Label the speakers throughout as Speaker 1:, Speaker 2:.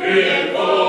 Speaker 1: Tuima,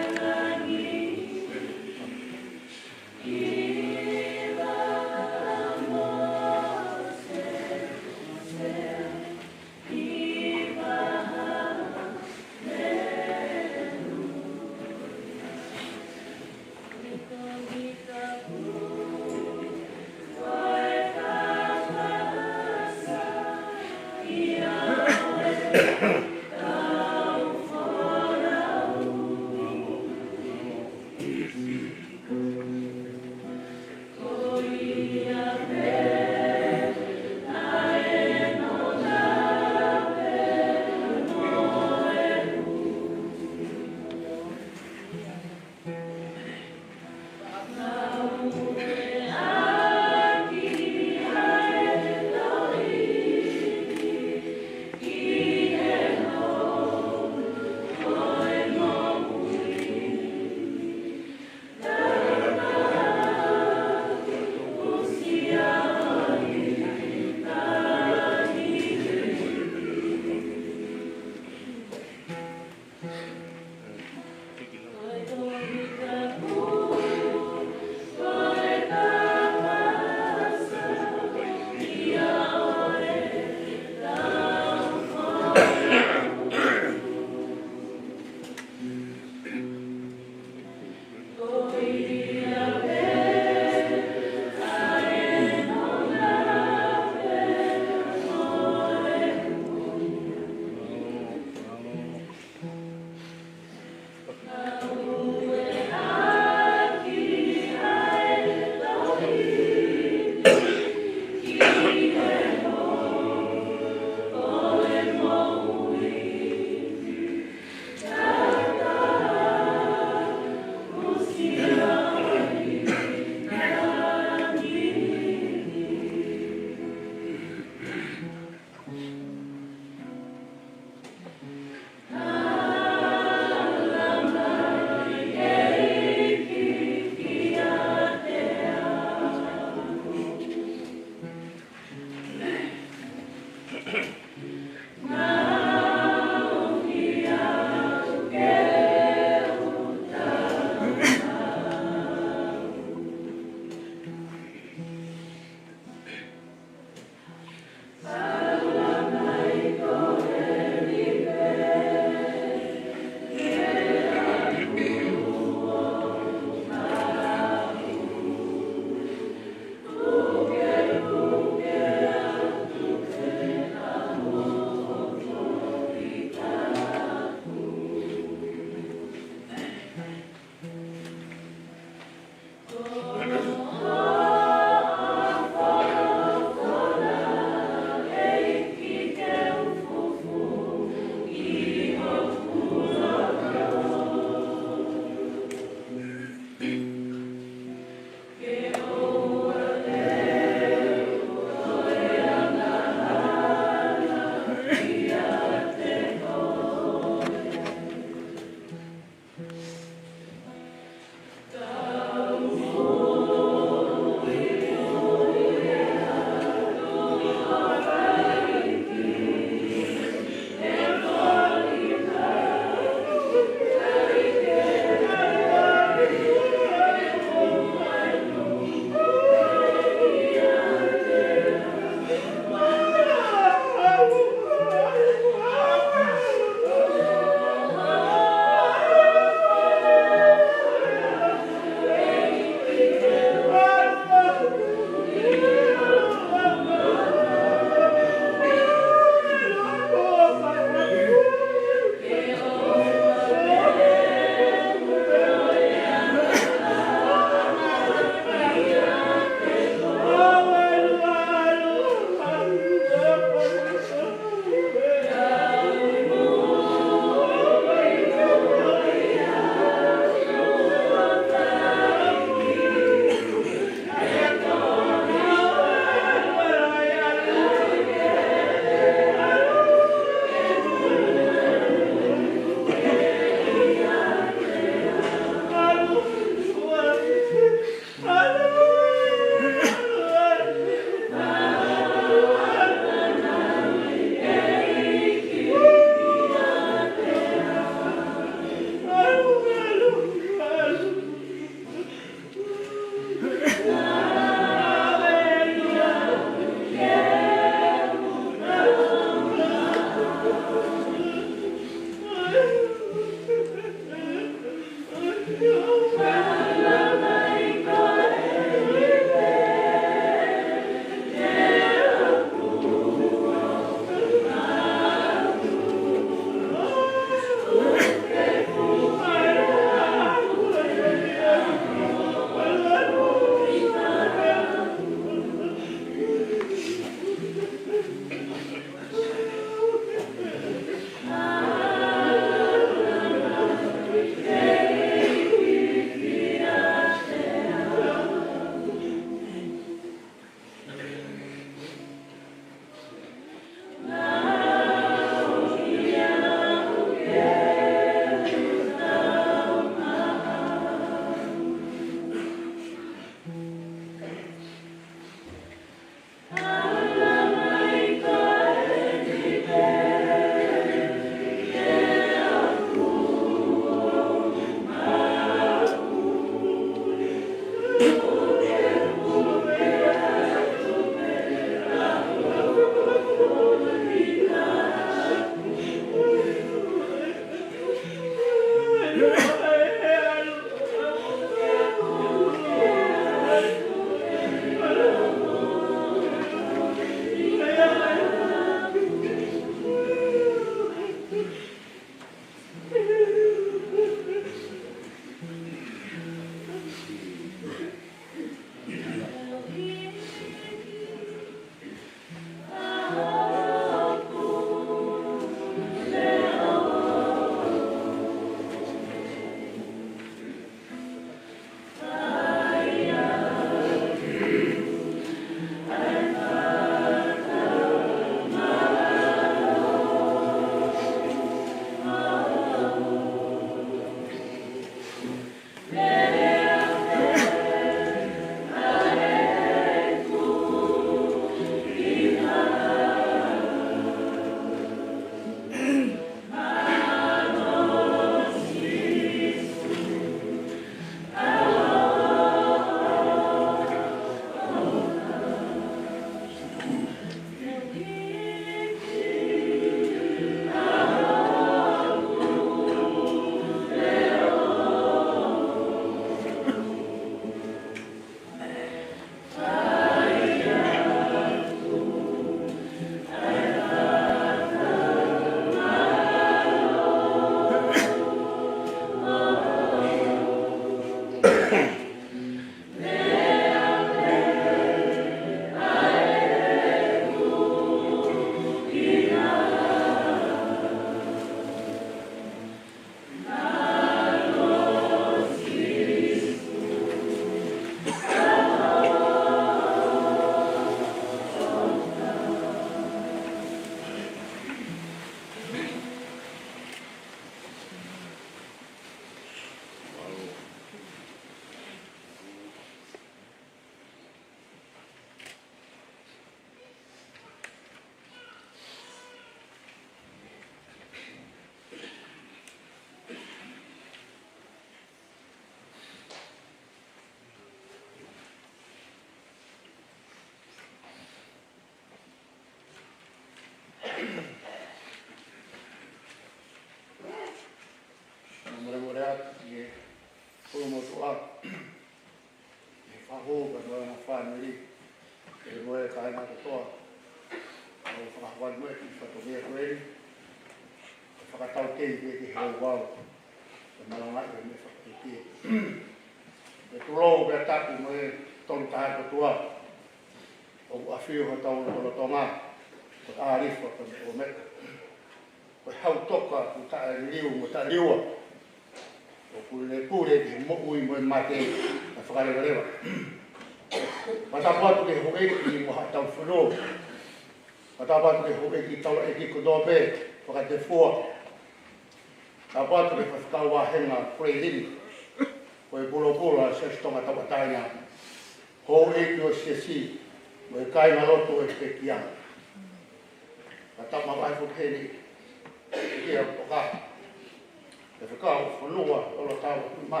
Speaker 1: Fkosi, Lolotava, Tuima.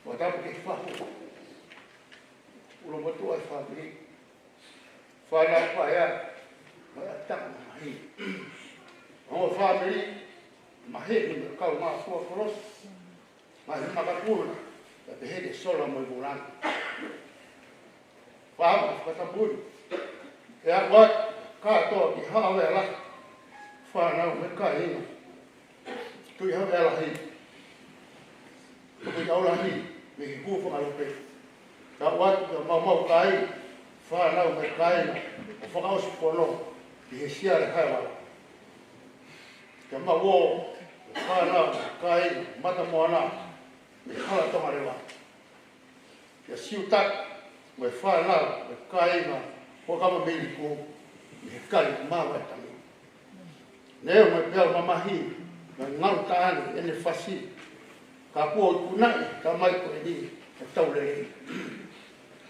Speaker 1: Lolotava ke whahu. Ulo motua e whakiri. Whana whaia, mai a tanga mahi. Hongo whamiri, mahi ni me kau maa fua koros. Mahi makapuna, e te hede sola mo i burana. Whama whakatapuni. E a wat, katoa ki hawe ala. Whanau me ka ina. Tui hawe ala hi. Tui aula hi, me ki kuwhanga lupe. Ka wat, ka mau kai, whanau me ka ina. O whakausi pono, ki he siare kai wala. Ka mau whanau me ka ina, mata moana, me hala tonga rewa. Ka siutak, me whanau me ka ina, pokama mili ku, me he kari mawa e tangi. Neo me pēo mamahi, me ngau tāni, ene whasi. Ka pua i kunai, ka mai ko e ni, e tau lei.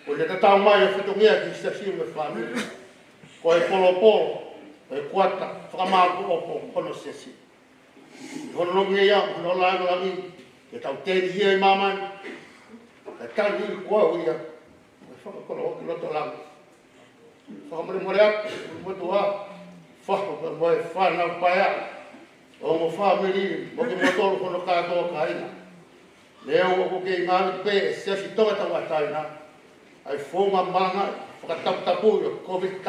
Speaker 1: O le tatau mai o whitongia ki stasiu me whamiri. Ko e polo, e kuata, whakamāku opo, kono stasi. Hono nongi e iau, hono lango langi, ke tau tēni hia i mamani. Ka tani i kua uia, e whakakono o ki loto lango. Whakamare more atu, motua, whako ka moe whanau paia. O mo whamiri, mo ke motoro kono kātoa ka ina. Leo o ke i ngāwi pē, e siasi tonga tau ataina. Ai whonga Malangai, whakatapu i o COVID-19.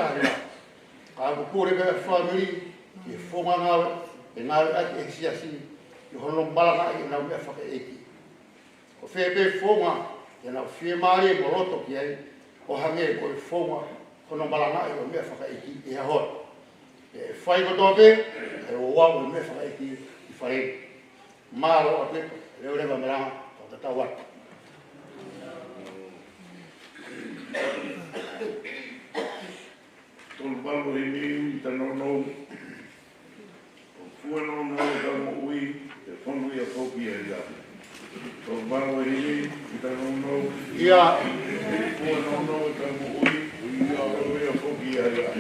Speaker 1: Ka aku pūre ka whamiri, i whonga ngāwe, e ngāwe ati e siasi, i hono Malangai i nau mea whakaeki. O whēpē whonga, e nau whie maare mo roto ki ai, o hange ko i whonga, hono Malangai o mea whakaeki i hahoi. E whai kotoa pē, e o wau i mea whakaeki i whare. Māro a pepa, reo rewa meranga, o te tau atu.
Speaker 2: Tolu palo i miu i tanonou. O fuano nau tamo ui, e whanu i a kopi e ria. O mau e himi, i ta nono.
Speaker 1: Ia.
Speaker 2: E kua nono e ta mo ui, ui a oi a poki a ia.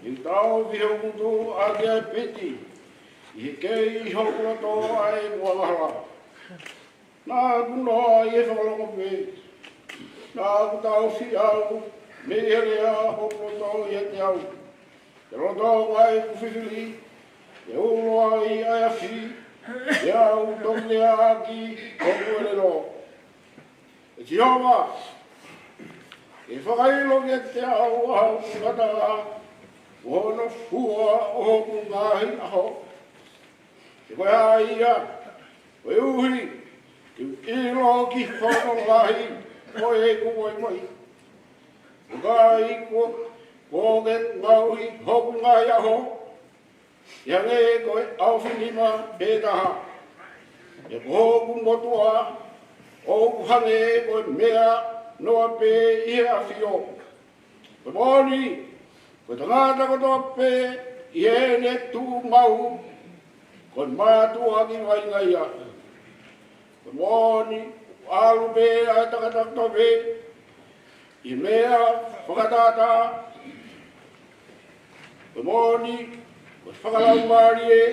Speaker 2: I tau ki hau kutu a kia piti. I kei i hokula tō ai mua mahala. Nā kunoa i e whakalongo pē. Nā kutau si au, me rea hokula tō i e te au. Te roto ai kuwhiwhili, te uloa i ai awhi, te au tongi a ki hoku e ro. E ti hoa, e whakailo ke te au au kata Ono fua o hoku ngahi aho. Te koe a ia, koe uhi, ki ilo ki whono ngahi, koe e kukoi moi. Ngahi ko ke ngauhi hoku ngahi aho, iange koe awhinima pētaha. E ko hoku motua, o hange koe mea noa pē ia whio. Koe moni, ko tangata ko tope i ene tū mau, ko mātua ki vai ngaia. Ko moni, alu pe ai tangata tope, i mea whakatata. Ko moni, ko whakalau maari e,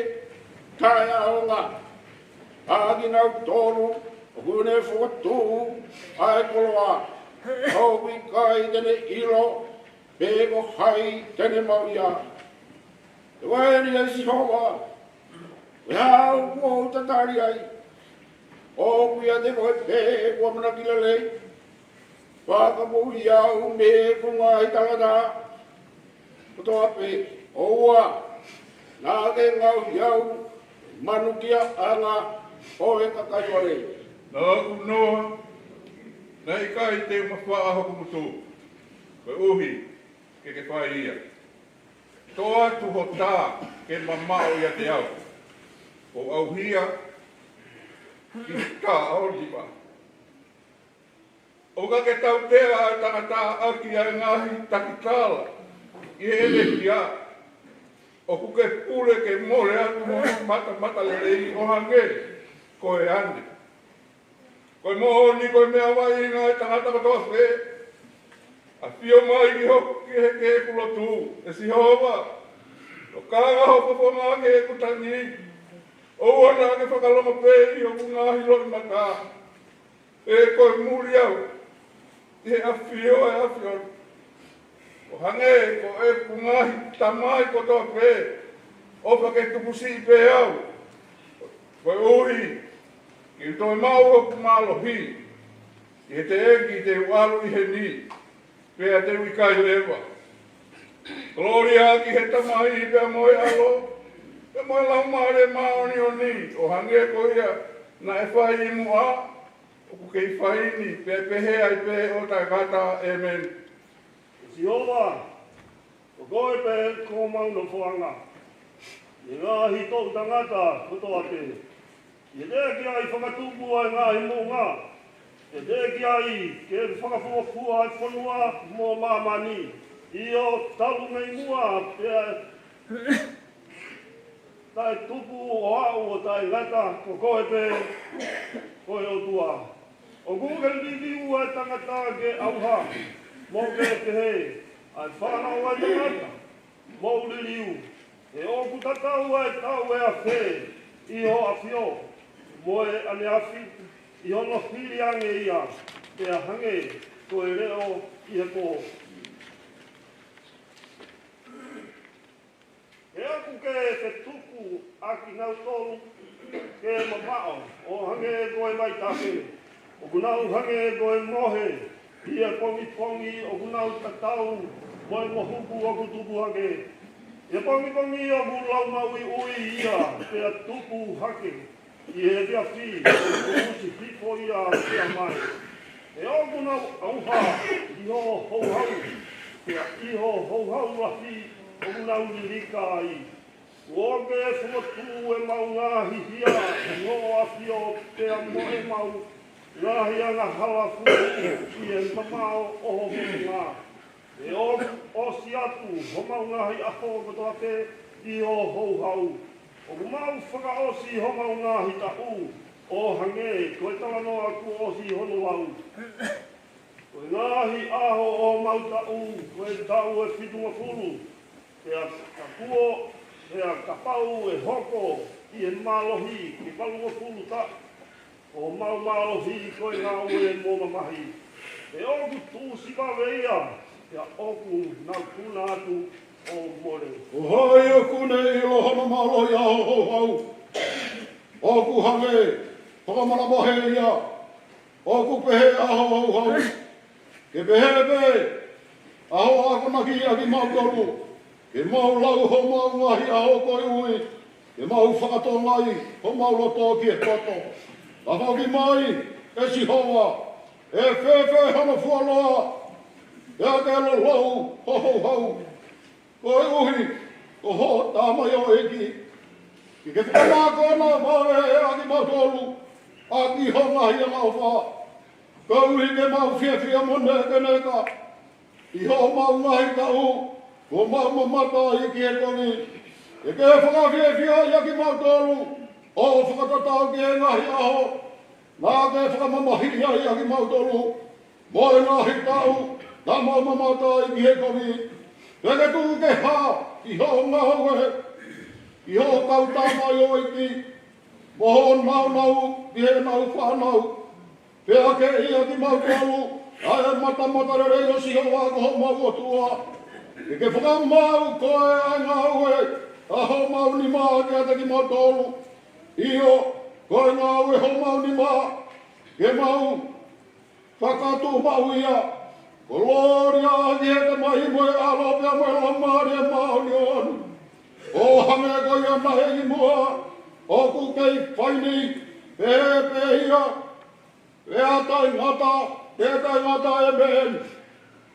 Speaker 2: tai aonga. Agi nau tōru, o kune whakatū, ai koloa. Haupi kai tene ilo, pego hai tene mauia. Te waeri e si hoa. We hau kua utatari ai. O kuia te koe pē kua manakila lei. Whakapui au me kunga i tangata. Kutoa pē. Oua. Nā ke ngau iau. Manukia anga. Oe kakaiware.
Speaker 3: Nā unoa. Nei kai te mawha aho kumutu. Koe uhi. Ke whai ia. Tō atu ho tā ke mamao ia te au. O au hia ki tā au jiwa. O ka ke tau tea a tangata aki ai ngahi takitāla. I ele ki a. O kuke pule ke more atu mo mata lelei o hange. Koe ane. Koe mohoni koe mea wai ngai tangata katoa whe. A whio mai ki hoki he kulotu, e si hoa. O kāga hopo po ngā ke he kutangi. O wana ke whakalama pē i hoku ngāhi loi mata. E koe muri au. E a whio e a whio. O hange ko e ku ngāhi tamai kotoa pē. O whake tupusi pē au. Koe uhi. Ki toi mau hoku mālo hi. I te eki te ualu i he ni. Pea te wikai lewa. Gloria ki he tamai pea moe alo. Pea moe lau maare maoni o ni. O hange ko ia na e whai i mua. O ku kei whai ni. Pea pehe ai pe o tai kata. Amen.
Speaker 4: Si hoa. O koe pe ko mauna whuanga. I ngā hito tangata kutoa te. I te ki ai whakatupu ai ngā hi mō ngā. E te ki ai, ke whakafuafua ai whanua mō māmani. I o talu mei mua, pia tai tupu o au o tai ngata, ko koe pe, koe o tua. O kuke liviu ai tangata ke auha, mō ke te he, ai whanau ai tangata, mō liliu. E o kutatau ai tau e a whe, i ho a whio, mō e ane awhi, I ono whiri ange ia, te a hange, ko e reo i he kō. E aku ke te tuku aki nau tolu, ke mamao, o hange koe mai tāwhene. O kunau hange koe mohe, ia pongi, o kunau tatau, moe mohuku o kutupu hange. Ia pongi o kulau maui ui ia, te a tupu hake. I he rea whi, o usi whipo ia rea mai. E o kuna auha, i ho houhau, pia i ho houhau rahi, o kuna uririka ai. O ke e whamatu e mau ngāhi hia, i ho awhio pia moe mau, ngāhi anga hala furu, i e mamao o ho ngā. E o si atu, ho mau ngāhi aho kotoa te, i ho houhau. O kumau whakaosi ho mau ngāhi ta u, o hange, koe tawanoa ku osi hono lau. Koe ngāhi aho o mau ta u, koe tau e whitunga furu. Pea ka kuo, pea ka pau e hoko i e malohi, ki palungo pulu ta. O mau malohi koe ngā ue mō mamahi. E oku tūsi ka veia, pea oku nā kuna atu o more.
Speaker 2: O hai oku nei lohana malohi a ho hau. Oku hange, whakamana mahe ia. Oku pehe a ho hau. Ke pehe pe, aho ako naki a ki mau toru. Ke mau lau ho mau ngahi a ho koi ui. Ke mau whakatongai ho mau loto ki e koto. A hoki mai, e si hoa. E whewhe hana fualoa. E a ke lo lau ho ho hau. Koi uhi, ko ho tāmai o eki. Ki ke whakamako ana mawe e a ki mau toru. A ki ho ngahi a mau wha. Ko uhi ke mau whiawhia mone ke neka. I ho mau ngahi ka u. Ko mau mamata i ki e kongi. E ke whakawhiawhia i a ki mau toru. O whakatatau ki e ngahi aho. Nā ke whakamamahia i a ki mau toru. Mo e ngahi tau. Nā mau mamata i ki e kongi. E ke tuku ke hā. I ho ngau e. I ho kau tāmai o iki. Mo ho nau nau. I he nau whanau. Pea ke ia ki mau toru. Ai mata rere o si hoa ko ho mau o tua. E ke whakamau koe ai ngau e. A ho mau ni maa ke ate ki mau toru. Io, koe ngau e ho mau ni maa. Ke mau whakatu mau ia. Ko loria aki he te mahi moe alo pia moe lamari e mau ni onu. O hange ko ia nahe i mua. O ku kei whaini. Pe ia. Pe atai ngata. Pe atai ngata e mehen.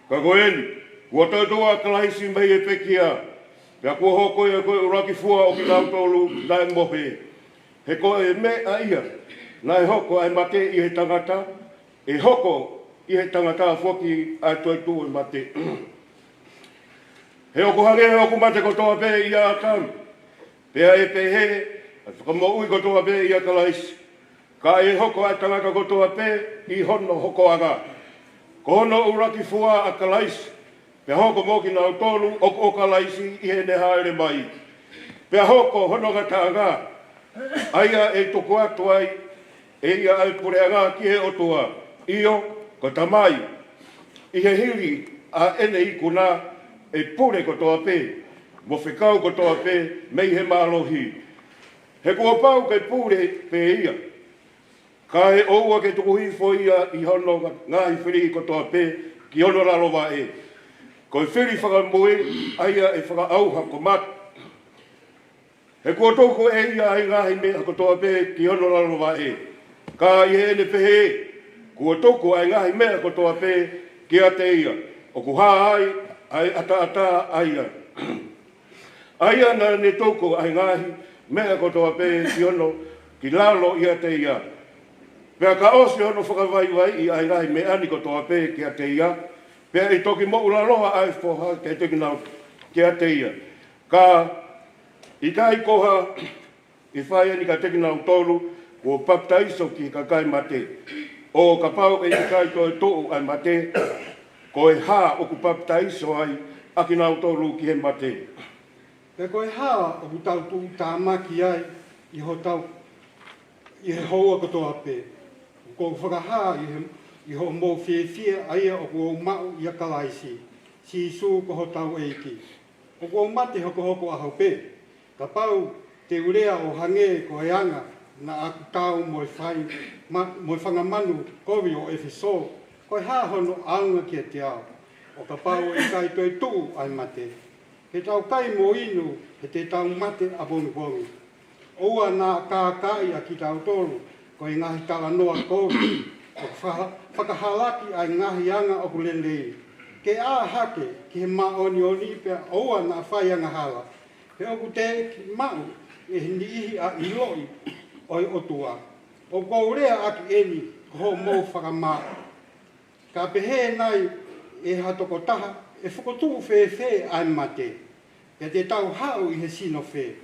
Speaker 3: Ka koen, kua tautua kalaisi mai e pekia. Pea kua hoko e koe uraki fua o ki nau tolu nai mohe. He koe me a ia. Nai hoko ai mate i he tangata. E hoko i he tangata whoki ai toitu e mate. He oku hange he oku mate kotoa pe i a tau. Pea e pe he, a whakamau i kotoa pe i a kalaisi. Ka e hoko ai tangata kotoa pe i hono hoko anga. Ko hono uraki fua a kalaisi. Pea hoko moki nau tolu o kalaisi i he ne haere mai. Pea hoko hono gata anga. Aia e tuku atu ai. E ia ai pure anga ki he otua. Io, ko tamai. I he hiri a ene i kuna e pure kotoa pe. Mo whekau kotoa pe mei he malohi. He kua pau ke pure pe ia. Ka he oua ke tuku hifo ia i hono ngahi whiri kotoa pe ki hono ralowa e. Ko e whiri whakamoe aia e whakaauha ko mat. He kua toko e ia ai ngahi mea kotoa pe ki hono ralowa e. Ka i he ene pehe. Kua toko ai ngahi mea kotoa pe ki a te ia. O ku haa ai ata aia. Aia na ne toko ai ngahi mea kotoa pe ki hono ki lalo i a te ia. Pea ka osi hono whakawaiwai i ai ngahi mea ni kotoa pe ki a te ia. Pea i toki mo ulaloha ai whoha ke teki nau ki a te ia. Ka i kai koha i whaia ni ka teki nau tolu kua paptaiso ki ka kai mate. O ka pau e i kai toi tou ai mate. Ko e hā o ku paptaiso ai aki nau tolu ki he mate.
Speaker 2: Pe koe hā o ku tau tu tā maki ai i ho tau i he hoa katoa pe. Ko whakahā i ho mō whiawhia aia o ku mau i a kalaisi. Si su ko ho tau eiki. O ku mate hoko hoko ahau pe. Ka pau te urea o hange ko e anga na aku tau mo e whangamanu kovi o Efeso. Ko e hā hono aunga ki a te ao. O ka pau e kai toi tuu ai mate. He tau kai mo inu he te tau mate a bongi. Oua nā kākai a ki tau tolu, ko e ngahi tala noa kovi, o whakahalaki ai ngahi anga o kulelei. Ke a hake ki he maoni oni pia oua nā whai anga hala. He oku te ki mau e ni ihi a iloi oi otua. O kourea aki eni ho mou whakamā. Ka pehe nai e hatoko taha e whakotu whewhe ai mate. Pia te tau hau i he sino whe.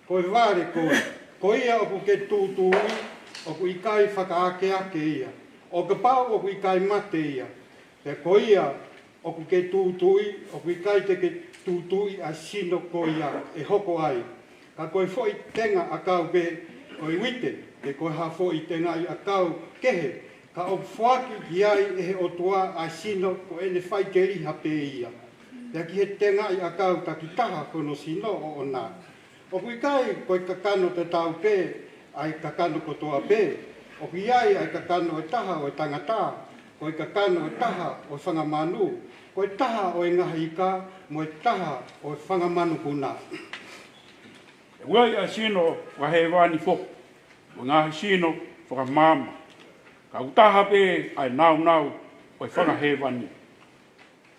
Speaker 2: Ko e wāre koe, ko ia oku ke tūtūi, oku i kai whakaake ake ia. O ka pau oku i kai mate ia. Pe ko ia oku ke tūtūi, oku i kai te ke tūtui a sino ko ia e hoko ai. Ka koe foi tenga a kau pe koe wite, e koe ha foi tenga i a kau kehe, ka o whaki i ai e he o tua a sino ko ene whai te riha pe ia. Ia ki he tenga i a kau ta ki taha kono sino o ona. O kui kai koe kakano te tau pe, ai kakano ko toa pe, o kui ai ai kakano e taha o e tangata, koe kakano e taha o e whangamanu, koe taha o e ngaha ika, mo e taha o e whangamanu kuna.
Speaker 5: E wai a sino wahewani fo, o ngaha sino whakamama. Ka utaha pe ai nau o e whakahewani.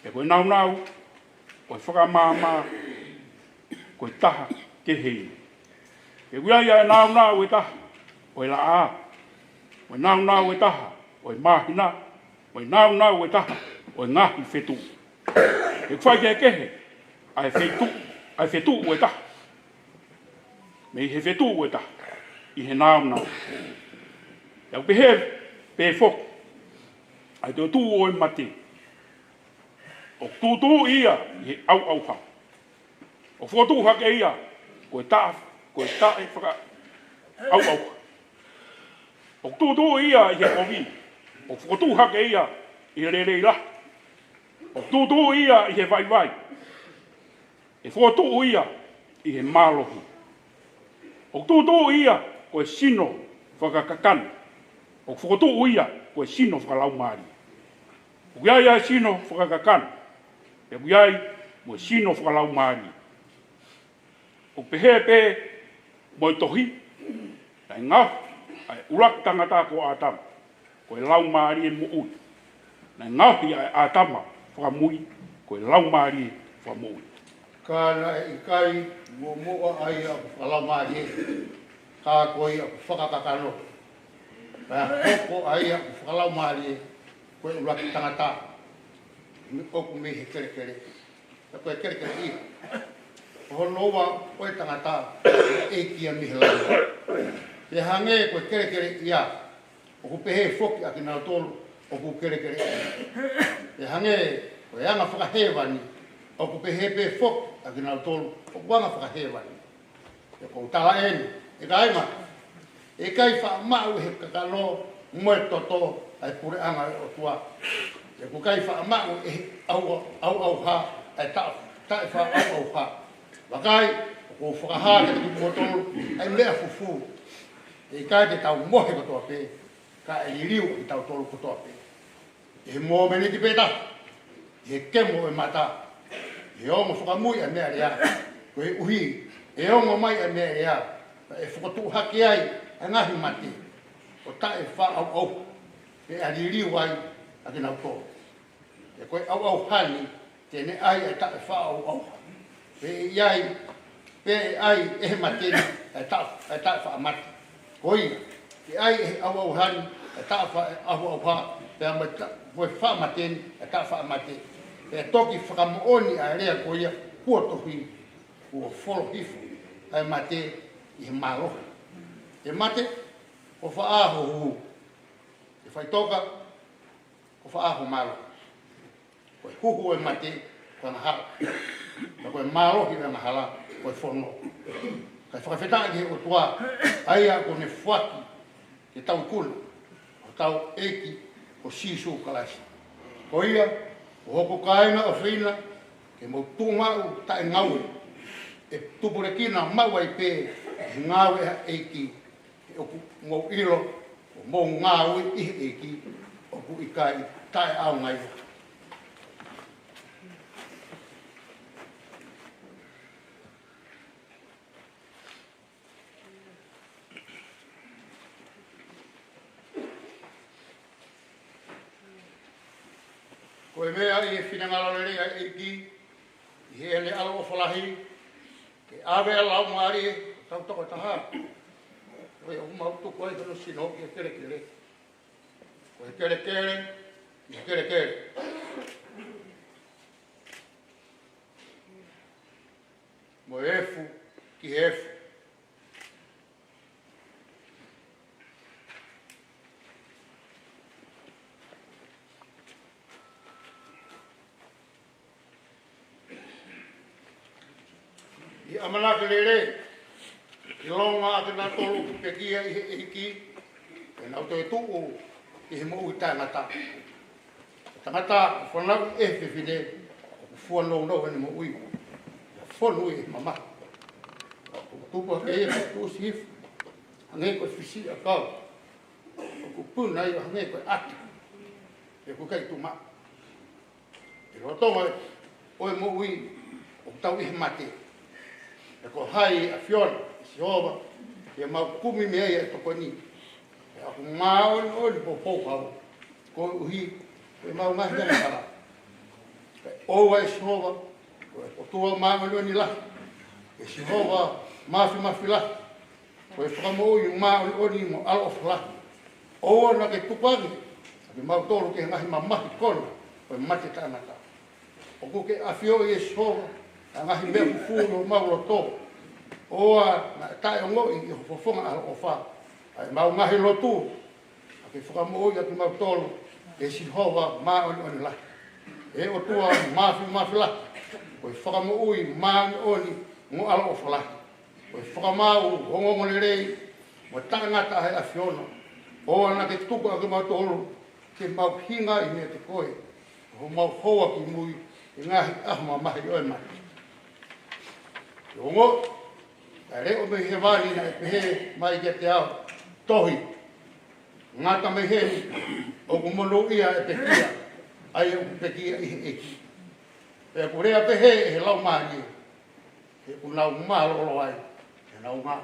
Speaker 5: E koe nau o e whakamama, koe taha ke hei. E wai a nau e taha, o e la a. O e nau e taha, o e mahina. O e nau e taha, o e ngahi whetu. E whai ke kehe, ai whetu o e taha. Me he whetu o e taha, i he nau. Iau pe fok, ai te o tū o e mate. O tūtū ia, i he au ha. O whotū hake ia, koe tae whaka au ha. O tūtū ia, i he ovi. O whotū hake ia, i he rereira. O tūtū ia, i he vai. E whotū ia, i he mālohi. O tūtū ia, koe sino whakakakana. O whotū ia, koe sino whakalaumari. O iai ai sino whakakakana. E iai, mo sino whakalaumari. O pehe, mo tohi, ai ngā, ai urak tangata ko ātama. Koe laumari e mo ui. Nai ngāhi ai ātama whakamui, koe laumari e whamui.
Speaker 1: Kāna e kai mo mua ai a whalaumari e, kā koe a whakakakano. Pea hoko ai a whalaumari e, koe urak tangata. Me oku me he kere. E koe kere ia. Honoa koe tangata e kia mihe lau. Te hange koe kere ia. O ku pehe foki a ki nao tolu, o ku kere ia. Te hange koe anga whakahewani, o ku pehe foki a ki nao tolu, o ku anga whakahewani. E kou tala eni, e ka aima. E kai wha mau he kakano, moe toto, ai pure anga o tua. E ku kai wha mau e au ha, ai tae wha au ha. Wakai, o whakaha ke te kutolu, ai mea fufu. E kai te tau mohe kotoa pe, ka e liu i tau tolu kotoa pe. E mō mene ti peta, e kemo e mata, e ongo whakamui a mea rea, ko e uhi, e ongo mai a mea rea, e whakatu haki ai, a ngahi mati, o tae wha au, e a liu ai, a kina tolu. E koe au hani, tene ai a tae wha au. Pe iai, pe ai e mateni, e tae wha mati. Koi, e ai e au hani, e tae wha au ha, pe a koe wha mateni, e tae wha mati. Pe toki whakamooni a rea koia, kua tohi, kua wholo hifu, ai mate i he māroha. E mate, o wha aho hu. E whai toka, o wha aho māroha. Koe huhu e mate, koe ngahara. Ka koe mārohi e mahala, koe whono. Kai whakawhetaa ki o tua, aia ko ne whaki, ke tau kula, o tau eki, o sisu kalasi. Ko ia, o hoko kaina o whina, ke mau tūngau tae ngaue, e tupure kina mawai pē, e ngaue ha eki, e oku mau ilo, o mau ngaue ihe eki, oku ikai tae au ngai. Koe mea i e whinangalore ai e ki, i he ele alo o whalahi, ke awe a lau maari e, tau toko taha. Koe o mautu koe kono sino ki e kere. Koe kere, i kere. Mo efu ki efu. I amanaka lele, I longa ake nā tolu ki pekia i he hiki, e nau te tuu i he mou i tangata. Tangata, whanau e whiwhine, o fua nou nou hene mo ui. Whonu e mama. O tupa ke e ku sifu, hange koe whisi a kau. O ku puna i o hange koe ati. E ku kai tuma. E rotonga e, oe mo ui, o tau i he mate. E ko hai a fiona, si hova, e mau kumi mea i e toko ni. E aku mao ni o ni po pōkau. Ko uhi, e mau ngahi ngana kara. E oua e si hova, ko e potua maa ni la. E si hova, mafi la. Ko e whakamo i maa ni mo alo of la. Oua na ke tupagi, e mau tolu ke ngahi mamahi kona, ko e mate tāngata. O kuke a fio i e si hova, a ngahi mea kufu o maulo tō. Oa na tae o ngoi i hofofonga ala o wha. Ai mau ngahi lotu. A ke whakamoi a ki mau tolu. E si hova maa oni la. E o tua mafi la. O i whakamoi maa oni mo ala o wha la. O i whakamau hongongo le rei. Mo tangata hai a fiona. Oa na ke tuku a ki mau tolu. Ke mau hinga i mea te koe. Ho mau hoa ki mui. I ngahi ahma mahi oi mati. Ongo, ka reo me he wani na e pehe mai ke te ao tohi. Ngata me he, o kumono ia e pekia, ai o pekia i he eki. E ku rea pehe e he lau maani, e ku nau maa lolo ai, e nau ngā.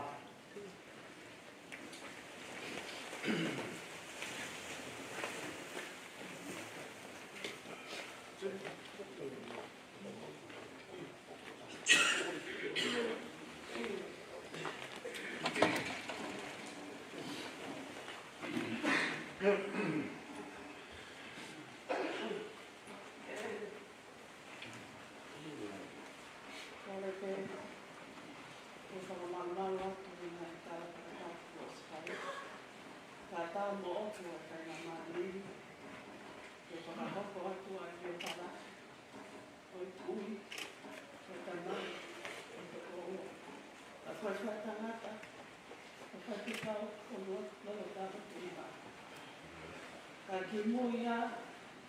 Speaker 6: Ki muia,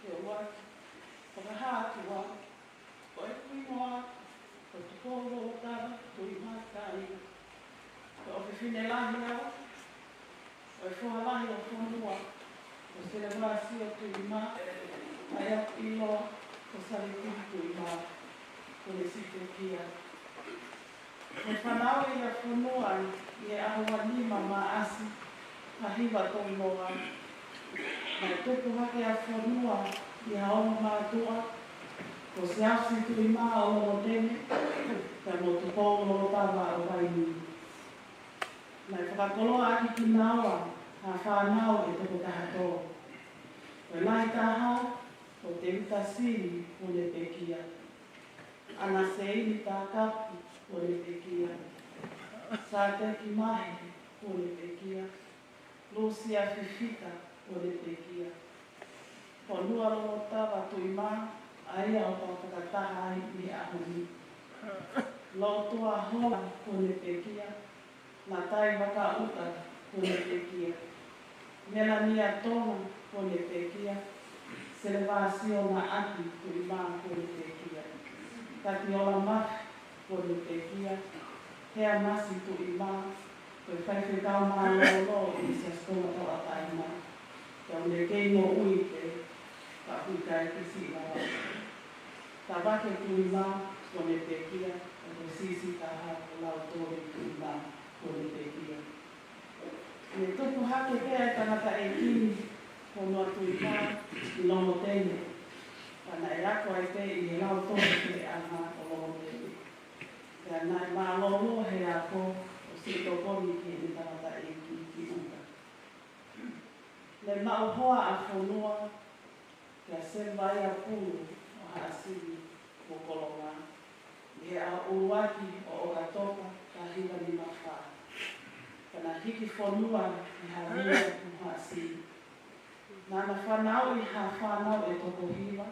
Speaker 6: ki o wai, whakahātua, ko e kuinoa, ko te kōro o tāra, Tuima kai, ko o whiwhine lahi au, o e whahalahi o whanua, ko sere wāsi o Tuima, ai au iloa, ko sari tiri Tuima, ko le site kia. Me whanau i a whanua i e ahua nima mā asi, pahiwa tō noa, mai tupu hake a whanua i haoma mātua, ko se asi Tuima o Lolotene, ka mo te pō Lolotava o Waini. Mai whakakoloa aki ki naua, ha whanau e tupu kahatō. Koe lai taha, ko te uta siri o le pekia. Ana se ini tā kapu o le pekia. Sa te ki mahi o le pekia. Lucia fifita o le pekia. Ko lua Lolotava Tuima, aia o tau whakataha ai i ahoni. Lotua hoa o le pekia, na tai waka uta o le pekia. Mela nia tona o le pekia, se le vāsio na aki Tuima o le pekia. Kati ola mahi o le pekia, hea masi Tuima, koe whaiwhekau maa lolo i se skola toa taima. Ka ule kei no ui te, ka hukai ki si mawa. Ka wake Tuima o le pekia, o le sisi taha o lau tori Tuima o le pekia. Me tupu hake pēa tangata e kini o noa Tuima i Lolotene. Pana e ako ai te i e lau tori te ana o Lolotene. Pea nai maa lolo he ako o si tokoni ki e tangata e ki uka. Le mau hoa a whanua, kia se vai a pulu o haasiri o kolonga. Me a uruaki o okatoka ka hiwa ni mawha. Kana hiki whanua i haria o haasiri. Nana whanau i ha whanau e toko hiwa.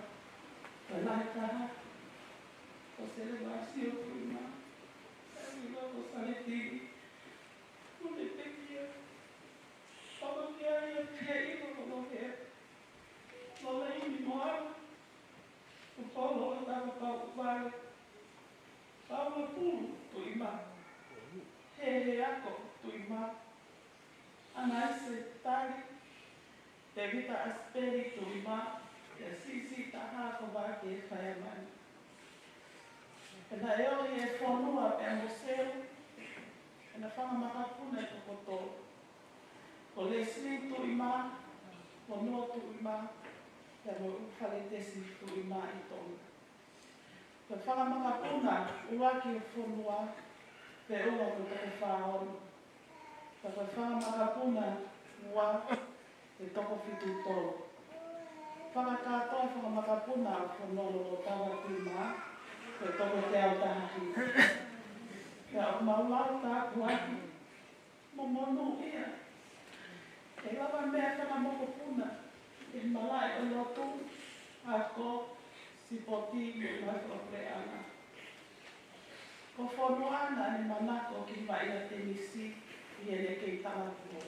Speaker 6: Ka lai taha, o sere wasi o Tuima. ana se tali, te vita asperi tuima, te sisi taha ko ba ke whaia mani. Pena eo i e whanua pe museo, pena whangamakapuna e kokoto. Ko le sri tuima, ko noa tuima, te mo uwhale tesi tuima i tonu. Pe whangamakapuna, uaki o whanua, pe ua ko te whaonu. Pe whangamakapuna, ua te toko fitu tolu. Whangakatoa whangamakapuna, whanua Lolotava Tuima, pe toko te au tahahi. Pe au maulau tā kuaki, mo monu ia. E lava mea whangamokopuna, e malai o lotu, ako, sipoti, mai whakapreana. Ko whanua ana ni manako ki mai a te nisi, i ene kei tāpua.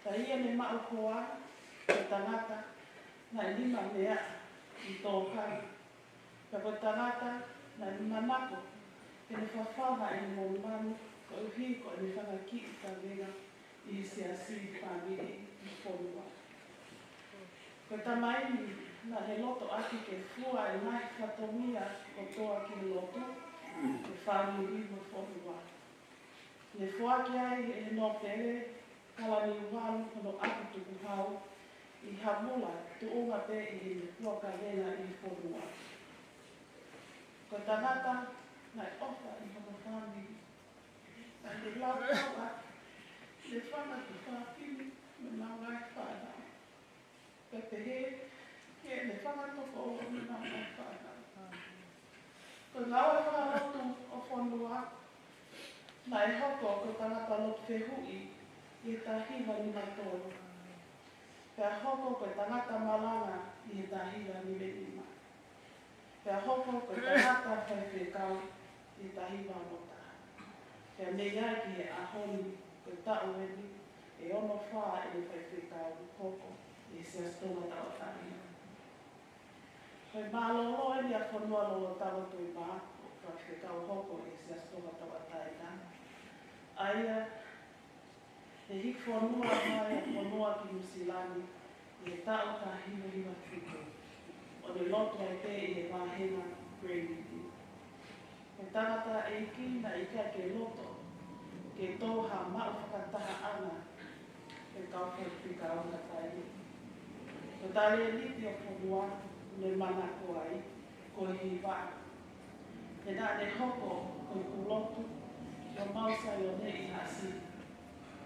Speaker 6: Ta ia ne maukoa, e tangata, na lima mea i tō kai. Ka ko tangata, na lima nako, e ne whawhawa e mō manu, ko uhi ko e ne whangaki i ka vega, i se asi whamiri i whanua. Ko tamaini, na he loto aki ke fua e nai whatomia ko toa ki loto, e whamiri i whanua. Ne fuaki ai e no pere, kalani uwalu kono aku tuku hau, i hamula tu unga pe i puaka vena i whanua. Ko tangata, nai ofa i hono whami, na te lau kawa, le whana tu whakini, me Malangai whana. Pepe he, ke le whana toko o me Malangai whana. Ko ngawa whanotu o whanua, nai hoko ko tangata lot whehui, i tahiwa ni matoro. Pea hoko ko tangata malanga i tahiwa ni menima. Pea hoko ko tangata whaiwhekau i tahiwa mota. Pea mea ki e ahoni ko tauweni e ono whaa e whaiwhekau hoko i se astonga tau tahiwa. Koe mālolo e ni a whanua Lolotava Tuima o whaiwhekau hoko i se astonga tau tahiwa. Aia, e hik whanua mai a whanua ki Musilani, i e tau ka hiwa tuko. O ne lotu ai te i e wāhenga Grady. E tangata e ki na i kia ke loto, ke tōha mau whakataha ana, e kau whika o na tai. Ko tare e liti o whanua, ne mana ko ai, ko hi wā. E nā ne hoko, ko i kulotu, ko mausa i o ne i hasi.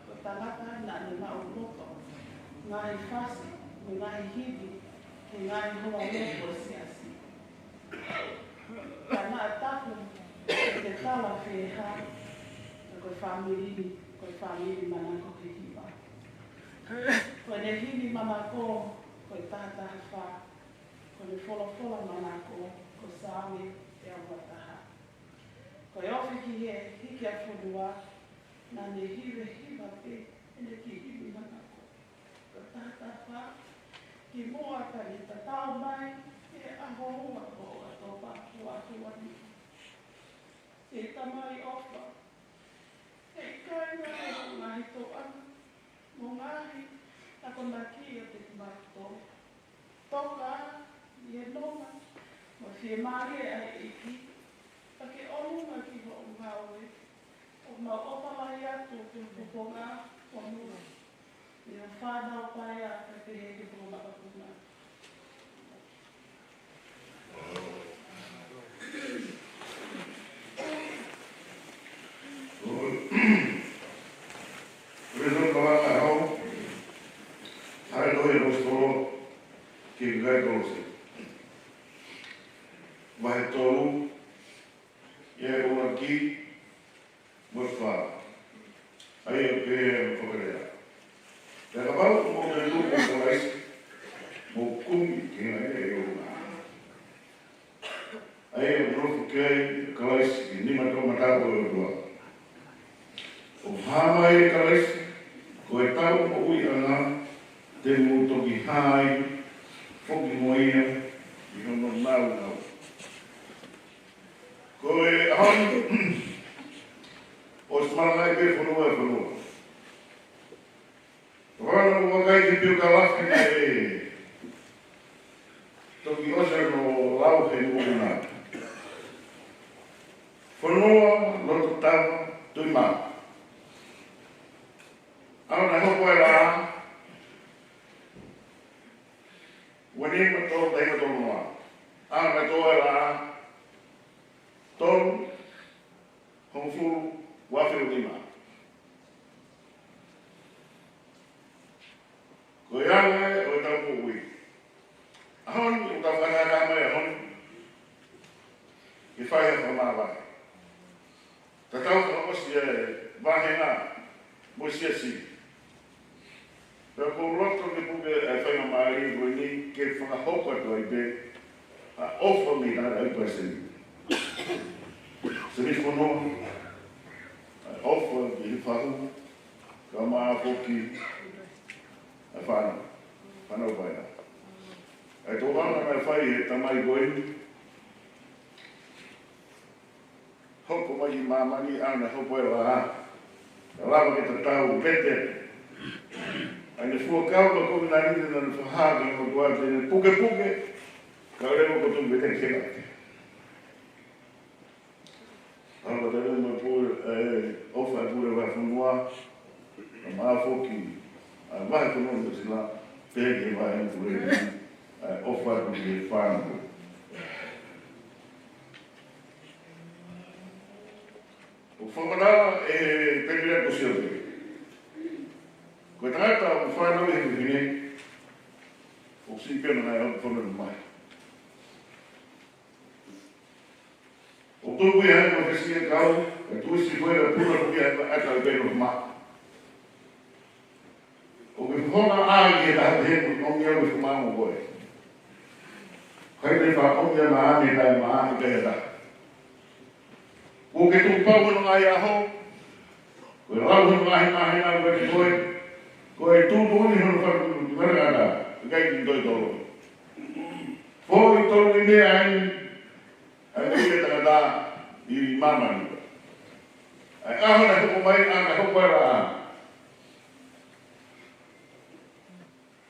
Speaker 6: Ko tangata nā ne mau loto, ngai whasi, me ngai hivi, ke ngai hoa loko si asi. Ka nā tapu, e te tala wheha, koe whamiri mana ko ke hiwa. Koe ne hini mana ko, koe tātaha wha, koe ne whola mana ko sāwe e awataha. Koe ofi ki he hiki a whanua, nā ne hiwa pe, ene ki hiwi mana ko. Ko tātaha wha, ki moa ka i ta tau mai, e ahoa ko a tō pāpua tuani. E tamai ofa, e kainga e o ngahi tō anu, mō ngahi, ako nā ki a te kumato. Toka, i e nonga, mo whie maare ai iki, pake onunga ki ho o ngāwe, o mau opalai atu te puponga, o nua. I a whānau pai a te he te pōma kapuna.
Speaker 3: Prezident Malangai hau, hai lohe rostoro ki gai kolose. Wahe toru, ia e ora ki, mo wha. Ai e pe whakarea. Te kapau mo te lupo korais, mo kumi ki ngai e ora. Ai e rofu kei, kalais ki nima tō matako e roa. O hama e kalais, ko e tau mo ui ana, te mo toki hai, whoki mo ia, i hono nau. Ko e ahoni, o se Malangai pe whanua e whanua. Ora mo kai ki piu ka lafi na e. Toki osa no lau he nguna. Fonua, Lolotava, Tuima. Auna hoko e la. Wani ma tō tei ma tō noa. Auna tō e la. Tōru, hongfuru, wafiru tima. Ko ianga e o tau ui. Ahon, o tau kanaka mai ahon. I whai a whamawai. Ta tau ka osi e wahenga mo sia si. Pea ko roto ni puke e whainga maari ko ni ke whakahoka to i be a ofa mi nara i paseni. Sani whanua, a ofa i whahu, ka maa poki a whanau paina. E tō wana mai whai he tamai koe, hoko mai i mamani ana hoko e la ka lava ke ta tau pete. Ai ne fua kau ma komi na rinde na whahaga i mo kua te puke puke, ka rewa ko tu pete kena. Hanga te rima pūre, ofa e pūre RevFonua, a maa foki, a mahi konono sila, pēke mahi pūre, ofa e pūre whāngu. O whakarara e pepere ko siore. Ko tangata o whanau e hine, o si pena nai au whanau mai. O tōku i hanga o whesia kau, e tuisi koera pūra kuki ata o pēno ma. O ke whonga āgi e taha te heku ongi au e whamāmo koe. Kai te wha ongi a maami tai maami kai ata. O ke tū pau no ngai aho, koe rau no ngai mahi nā koe koe, koe tū tūni hono whaku marangata, kai ki toi tolo. Fō i tolo i mea ai, ai kire tangata i mamani. Ai aho na hoko mai, ana hoko e rā.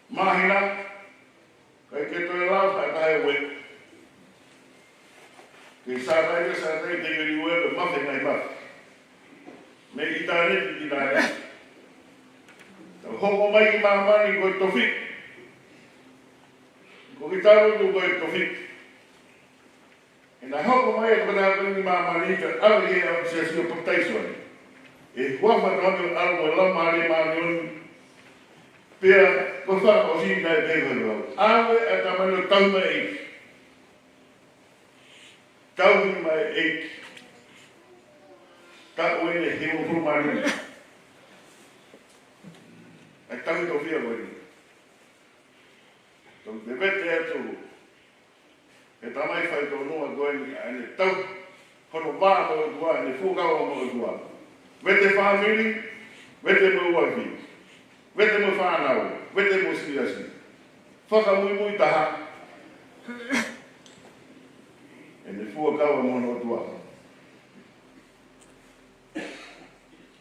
Speaker 3: Mahina, kai ke toi rau, kai tahe ue. Ke sātai te kiri ue, pe mawhi ngai mawhi. Me i tāne, i tāne. Tau hoko mai i mamani koe tofi. Ko ki tāru tu koe tofi. E nai hoko mai e kona koe i mamani, ka awi e au sia sio paktaisoi. E huafa tāme alu e lama ari maani oni. Pea, ko whaka o si nai pēkoi rau. Awe e tamano tauma eiki. Tauhi mai eiki. Ta oene heo pumari. Ai tauhi tau whia koe ni. Tau te vete atu. E tamai whai tau noa koe ni. Ane tau hono wā mo e tua. Ane fūkawa mo e tua. Vete whāmiri. Vete mo uafi. Vete mo whānau. Vete mo siriasi. Whaka mui mui taha. E ne fua kaua mono tua.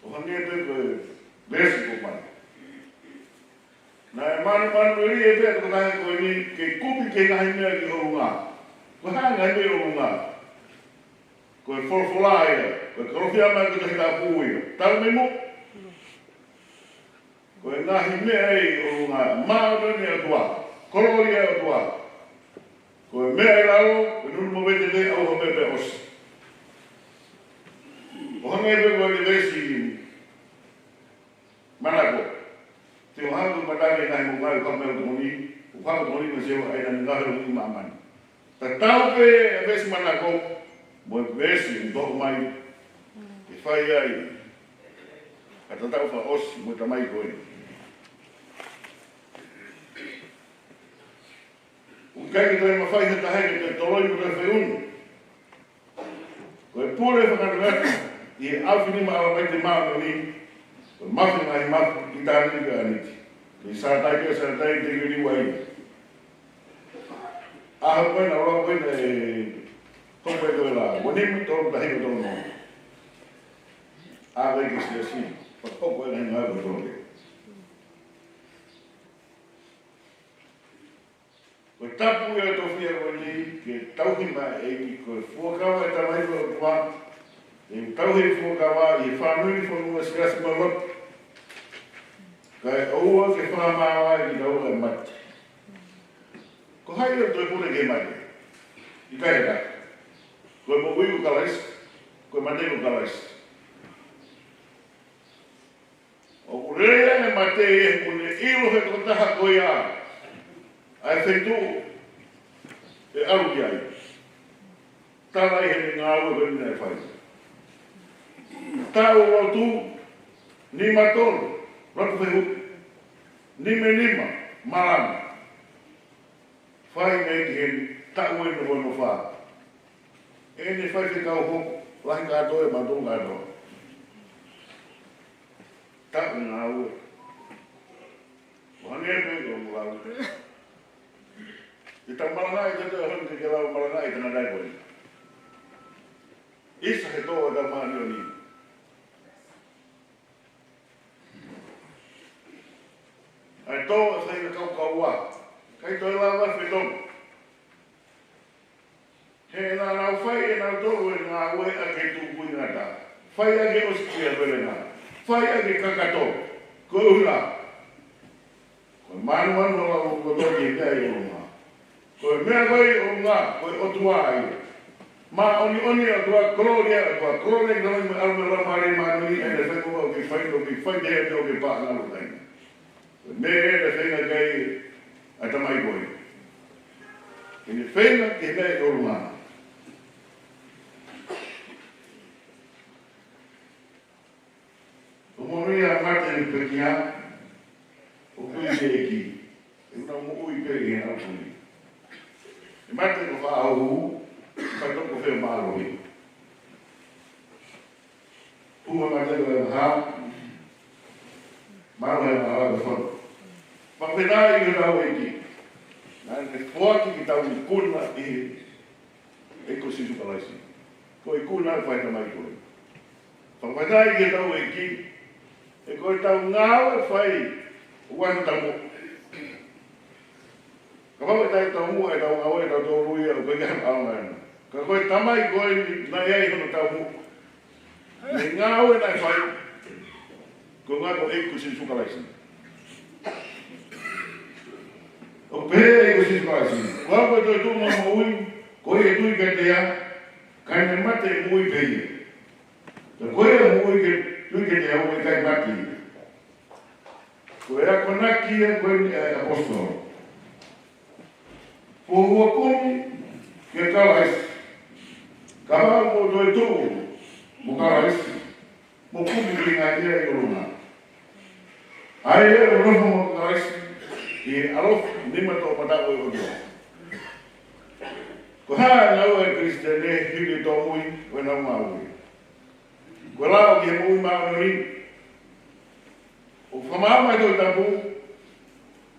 Speaker 3: O hange pe koe besi ko mai. Nā e manu e ri e pēr ko tahe koe ni ke kupi ke ngahi mea ki horu ngā. Ko hanga ngahi mea horu ngā. Koe wholwhola ia. Koe korofia mai ko tahi tā pū ia. Tau me mo. Koe ngahi mea e horu ngā. Māo ni a tua. Korori a tua. Koe mea i rao, koe nunu mo vete te au ho pepe osi. O hanga e pepe koe te vesi manako. Te o hangu matane nahi mo ngai kamera toni, o whaka toni ma sewa aina ni ngahe rungi maamani. Ta tau pe e vesi manako, mo e vesi i toko mai, e whai ai, a ta tau wha osi mo tamai koe. Kai ki toi mawhai he tahai ki te toloi mo te whaiunu. Ko e pūre whakarangata i e awhini ma awa mai te māma ni, ko mawhi mai mawhi i tāni ka aniti. Ki sātai kia sātai te kiri wai. Aho koe na roa koe na e hopai koe la. Wanimu tōru tahi ko tōru nō. Āwai ki sia si. Whakoko e nai ngā ko tōru. tapu ia tofia ko ni ke tauhima e ki ko fuakawa e tamai ko tua. E tauhi fuakawa i whanui whanua siasi malot. Kai aua ke whamawa i tau e mati. Ko hai o toi pune ke mai. I kai raka. Ko e mo uiku kalais. Ko e mate ko kalais. O kurea e mate e kune ilo he kotaha koe a. Ai whentu e aru ki ai. Tala i he ngā ua wena e whai. Tau o tu ni matoro. Raku whehu. Nime nima. Malanga. Whai mei ki he tau e no no wha. E ne whai te kau hoko. Lahi kātoa e matou kātoa. Tau ngā ua. Whange e pēko o mulau. I tau Malangai te teo honi ke lau Malangai tana dai koe. Isa he toa tau mahani o ni. Ai toa sai ka kau kau wā. Kai toi la wafe tonu. He nā nau whai e nau tolu e ngā ue a ke tūpui ngā tā. Whai a ke oskia pere ngā. Whai a ke kakato. Ko ura. Ko manu anu la ko toki e mea i o ngā. Ko mea koe o ngā. Ko otua ai. Ma oni oni a tua koloria. A tua koloria ka mai me alu la mare manu i e ne wheko au ki whai no ki whai te hea o ke pā ngā lutai. Ko mea e ne whenga kai a tamai koe. E ne whenga ke mea i o ngā. Mori a mate ni pekia o kui te eki. E una mo ui pe e na puni. E mate ko wha au ka toko whea mālo hi. Uma mate ko e maha. Mālo e maha ka whanu. Ma whenai i rau eki. Nā ne whuaki ki tau ni kuna i e ko sisu kalaisi. Ko i kuna e whaita mai koe. Whenai i rau eki. E koe tau ngāo e whai uanu tamu. Ka wau e tai tau mua e tau ngāo e tau tō rui e koe kia au ngāna. Ka koe tamai koe na iai hono tau mua. Me ngāo e nai whai. Ko ngā ko eiku sin sukalaisi. O pēr eiku sin sukalaisi. Ko koe toi tū mā ui, koe e tui ka te a, kai me mate e mui pēi. Ka koe e mui ke tui ke te hau e kai mati. Ko e a konaki e koe ni apostolo. Ko hua kuni ke kalais. Ka hau mo toi tū mo kalais. Mo kuni ki ngā kia i urunga. Ai e o roho mo kalais. I alof nima tō patako i otua. Ko haa nau e Kristene hiri tō mui o nau maui. Ko lao ki he mui maano ni. O whamama tō tapu.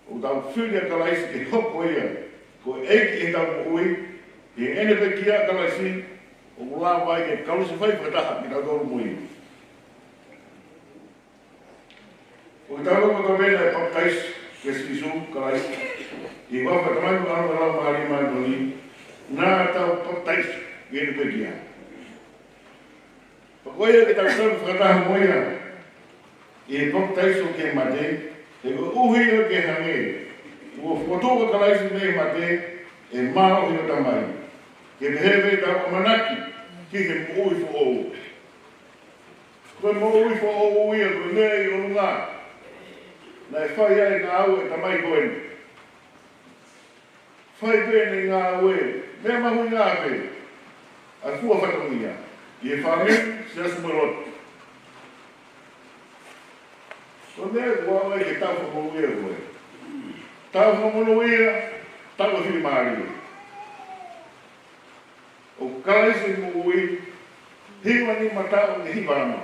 Speaker 3: O tau whiria kalaisi ke hoko ia. Ko eiki e tau mo ui. E ene pe kia kalaisi. O lao vai ke kalusi whai whakataha ki tau tōru mui. O tau ko tō mena e paptais ke sisu kalaisi. I wafa tamai ko anu lau mahari maano ni. Nā tau paptais ke ene pe kia. Pakoia ke tau tau whakataha moia. E pok taiso ke mate, e ko uhi o ke hange. Ua whatoka kalaisi me mate, e mao hi o tamai. Ke pehewe tau manaki, ki he mo ui fo ou. Koe mo ui fo ou ia, koe mea i o ngā. Na e whai ai ngā au e tamai koen. Whai pēne ngā au e, mea mahu ngā pe. A fua whatongia. I e whame, se asu marot. Ko mea kua wai ke tau whamonuia koe. Tau whamonuia, tau a whiri maari. O kalaisi mo ui, hiwa ni matau ni hiwama.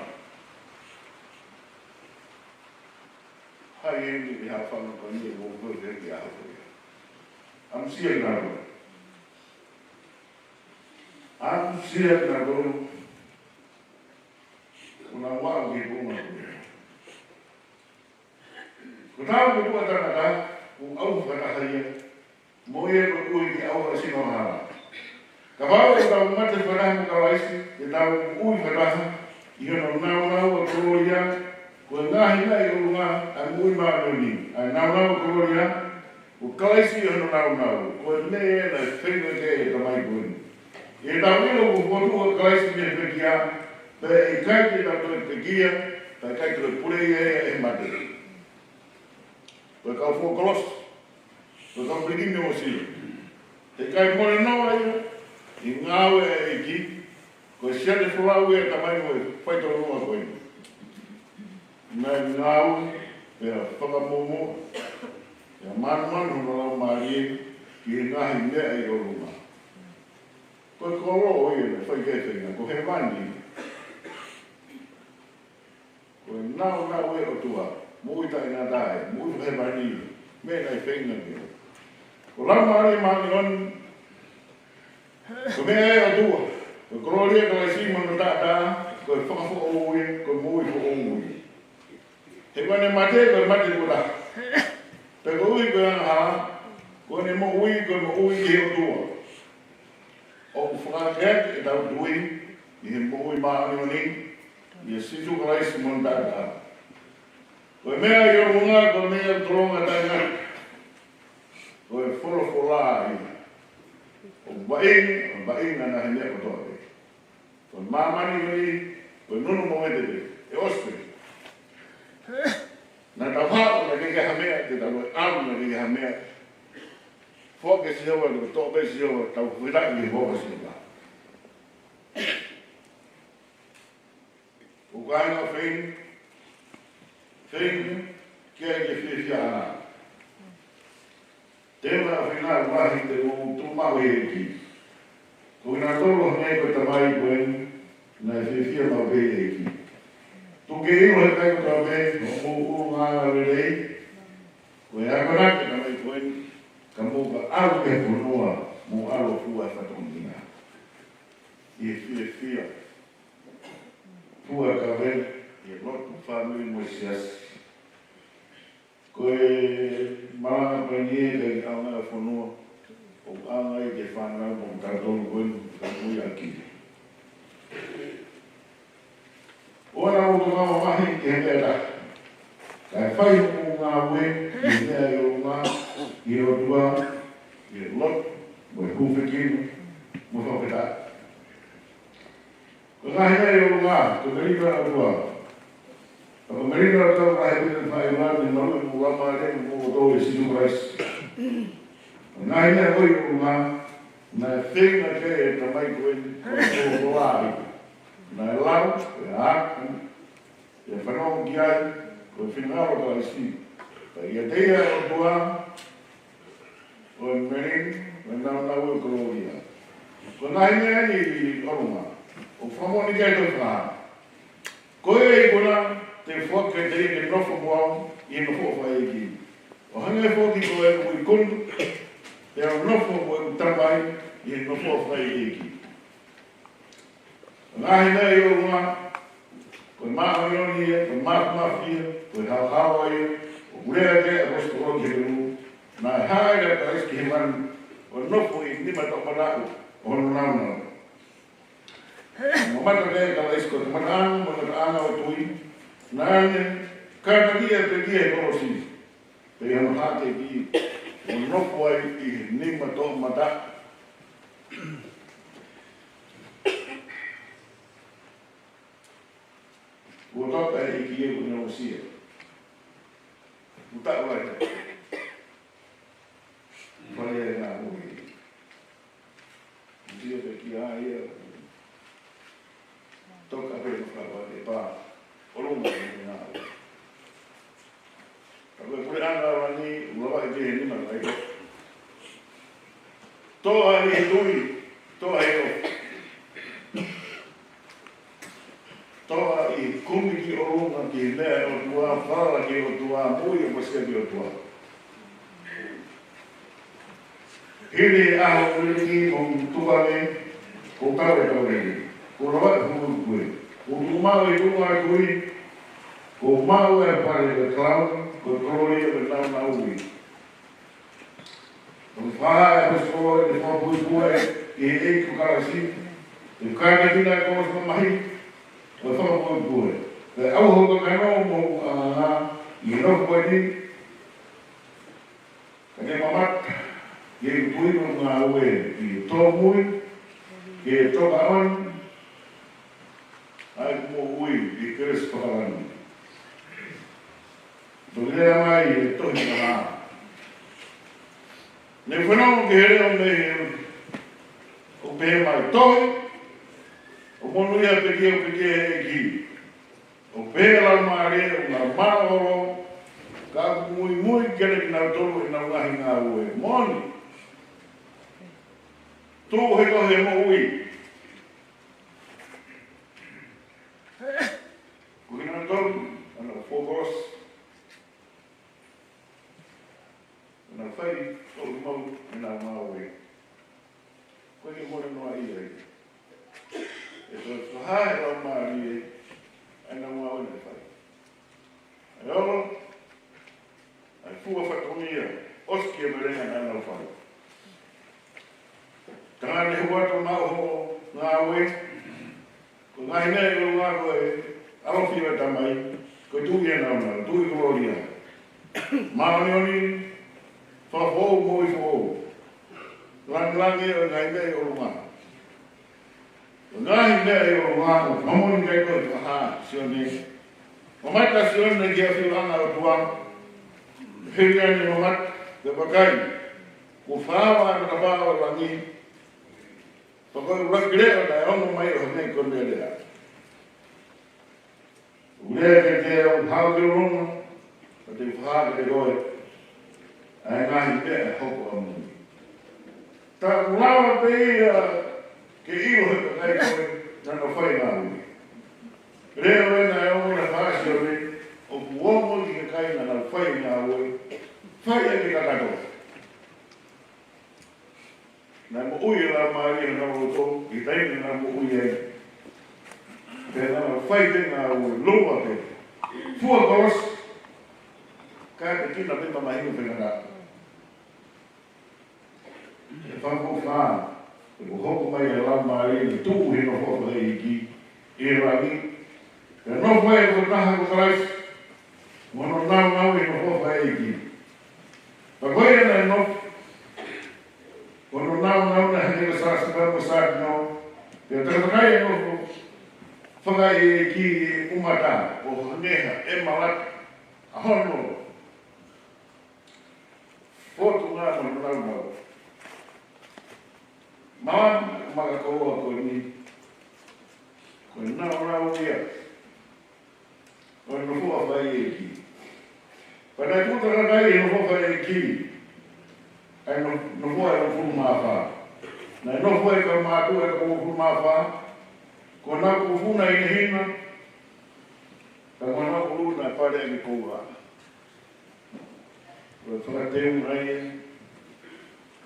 Speaker 3: Hai e ni ki hao whanga ko ni e mo koe te ki hao koe. Am sia ngā roa. Am sia ngā roa. Kuna wau ki bunga koe. Ko tau ke tua tangata, o au whakatahaia,
Speaker 1: mo e ko ui ki au a sino hala. Ka wau e tau mate whanamu ka waisi, e tau ui whanaha, i hono nau a kororia, ko e ngahi nai o runga a mui maa noni, a nau a kororia, o kaisi i hono nau, ko e mea na whenua ke e tamai kuni. E tau ilo ko potu o kaisi me pekia, pe e kai te tau e pekia, pe kai te purei e mate. Ko e kau fo kolos, ko e kau pekini o silo. Te kai mone noa ia, i ngāwe e ki, ko e siate whulau e tamai mo e whaito noa koe. Nai ngāwe, pe a whakamomo, pe a manu no lau marie, ki e ngahi mea i o runga. Ko e koro o ia me whaikewhenga, ko he mani. Ko e nau e o tua, mui tai ngā tae, mui he mani, me nai whenga kia. Ko lau maari mani on, ko mea e o tua, ko kororia ka lai simon no tata, ko e whakafo o ui, ko mui fo o ui. He kone mate, ko e mate kura. Te ko ui ko e anga, ko ne mo ui ki o tua. O ku whakakeat e tau tui, i he mo ui maani o ni, i e situ ka lai simon no tata. Ko e mea i o runga, ko mea toronga tai ngari. Ko e wholo la i. O baing ana he mea kotoa te. Ko e mamani mei, ko e nunu momente te, e ospe. Na tau hao na keke hamea, te tau e alu na keke hamea. Fōke si hawa, ko tōpe si hawa, tau whirai ki hōka si hawa. O kāinga whain, kia ke whiwhia ana. Tēnā whina wahi te o tūmau e ki. Ko ina tolo hane ko tamai koen, na e whiwhia mau be e ki. Tuke iro he kai ko tawe, o mo ngā rerei, ko e akanake tamai koen, ka mō ka aru ke punoa, mō aro fua whatonginga. I e whiwhia. Fua ka wen, i e lotu whanui mo siasi. Ko e maranga panie kai aunga whanua, o anga i ke whanau mo tātonu koen, ka mui aki. Ora o tō mahi ke he mea kai whai o ngā ue, i mea i o ngā, i o tua, i o lot, mo e hūwhekinu, mo whawheta. Ko ngā hea i o ngā, ko merika o tua. Ko merika o tau ka he pita whai o ngā, ni malu i mo wama re, mo o tō e situ raisi. Ngā hea koi o ngā, na e whenga ke e tamai koen, ko e tō wāi. Na e lau, e āku, e whanau ki ai, ko e whinaro ka isi. Pa ia teia o tua, o e merin, o e nau e koloria. Ko nai mea ni orunga, o whamoni kai tō whā. Ko e kona, te whake te i nofo moau, i nofo whai e ki. O hanga e whoki ko e ui kundu, te au nofo mo e utamai, i nofo whai e ki. Ngahi nei o runga, koe mahaoni e, koe mahumawhia, koe hauhawa e, o urea ke a rosto o ke ru, na e haere ka eski he manu, o nofo i nima tō maraku, o hono naunau. Mo mata ke ka eski o te mataanga, mo te anga o tui, na ane, kātakia te kia e korosi, pe hano hate ki, o nofo ai i nima tō mataku. Ua toka e ki e kuna o sia. Uta ua e te. Whare e ngā hui. Utia pe ki a ia. Toka pe whakawa te pā. Orunga e ngā hui. Ka koe kure anga wani, ulawa e te he nima kai. Toa e he tui, toa e o. Toa i kumi ki o runga ki mea o tua, whara ki o tua, mui o pasia ki o tua. Hiri aho uriki o tua me, ko kawe kawe, ko rawa e hulu kue. Ko tumau e tunga e kui, ko mau e pare e klau, ko korori e nau nau ui.
Speaker 3: O whaha e hosko e whapui pue i e kukarasi. E kāna tina e kōs no mahi. O whapui pue. Te au hoka kano mo i nofu koe ni. Ka ne mamata. Ke Tuima ngā ue i tō mui. Ke toka awan. Ai mo ui i keres whakarani. Tōkea mai e tohi ka maa. Ne whanau ke here o me o pehe mai tohi. O monu ia peke o peke e ki. O pehe lau maare o ngā maahoro. Ka mui mui kere ki nau tolu i nau ngahi ngā ue. Moni. Tō he kohe mo ui. Kuhi nau tolu, ana Fkosi. Ana whai, tolu mau, e nā māue. Koe ke mōre noa i rei. E tō whahae rau māri e, ai nā māue ne whai. Ai oro, ai fua whakonia, oski e merenga nā nau whai. Tāne huato nā ho ngā ue, ko ngāhi nei o ngā koe, alowhiwa tamai, koe tūi e nau nau, tūi koloria. Maoni oni, whahou moi whahou. Langi o ngai nei o ngā. Ngāhi nei o ngā, o whamoni kai koe whaha, sione. O maita sione kia whiwanga o tuang. Hiriani o mat, te pakai. Ko whawa na tabawa langi. Pakoi wakireo na ono mai o nei kone rea. Ulea ke te au hau ke ronga, o te whaha ke roe. Ai ngahi pēa hoko a mui. Tā kulawa pe ia ke iro he kai koe nana whai ngā ui. Reo e na e o na whaasi o me, o kuomo ki ke kai nana whai ngā ui, whai e ke kakato. Nā mo ui e la maari e nā roto, ki taini nā mo ui e. Te nana whai te ngā ui, lua te. Fua koros, kai te kina pita mahingu whenangata. E whanko whaa, e ko hoko mai e lau maari, e tuku he no hoko hei ki, e rangi. E no whai e ko taha ko tarais, mono nau e no hoko hei ki. Pa koe e na e no, mono nau na hei ka sāsi kama sāki no, e takakai e no whakai e ki umata, o haneha, e malata, a hono. Fotu ngā mono nau. Maan, maka koua koe ni. Koe nau ia. Koe nofua whai e ki. Pai puta rakai e nofua whai e ki. Ai nofua e nofua mawha. Nai nofua e ka mātu e ka nofua mawha. Ko nā kufuna i hina. Ka nā kufuna e whare e ki koua. Koe whakateu rai e.